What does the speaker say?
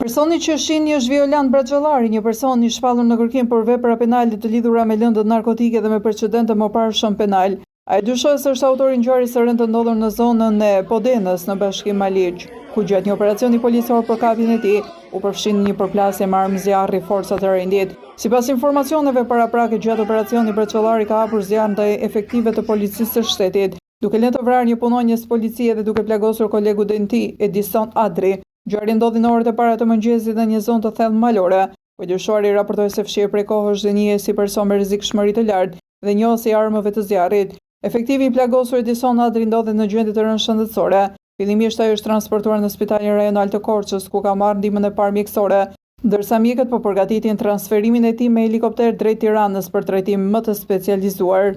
Personi që shin është Violant Braxhallari, një person i shpallur në kërkim për vepra penale të lidhura me lëndët narkotike dhe me precedente më parëshëm penal. Ai dyshohet se është autori i ngjarjes së rënd të ndodhur në zonën e Podenës në Bashkim Maliq, ku gjatë një operacioni policor për kapjen e tij u përfshin një përplasje me armë zjarri forcat e rendit. Sipas informacioneve paraprake gjatë operacionit, Braxhallari ka hapur zjarr ndaj efektive të policisë së shtetit, duke lënë të vrarë një punonjës policie dhe duke plagosur kolegun e tij, Edison Adri. Ngjarja ndodhi në orët e para të mëngjesit në një zonë të thellë malore, ku dyshuari raportoi se fshir prej kohësh dhe njihet si person me rrezikshmëri të lartë dhe njohës i armëve të zjarrit. Efektivi i plagosur Edison Adri ndodhet në gjendje të rënë shëndetësore. Fillimisht ai është transportuar në Spitalin Rajonal të Korçës, ku ka marrë ndihmën e parë mjekësore, ndërsa mjekët po përgatitin transferimin e tij me helikopter drejt Tiranës për trajtim më të specializuar.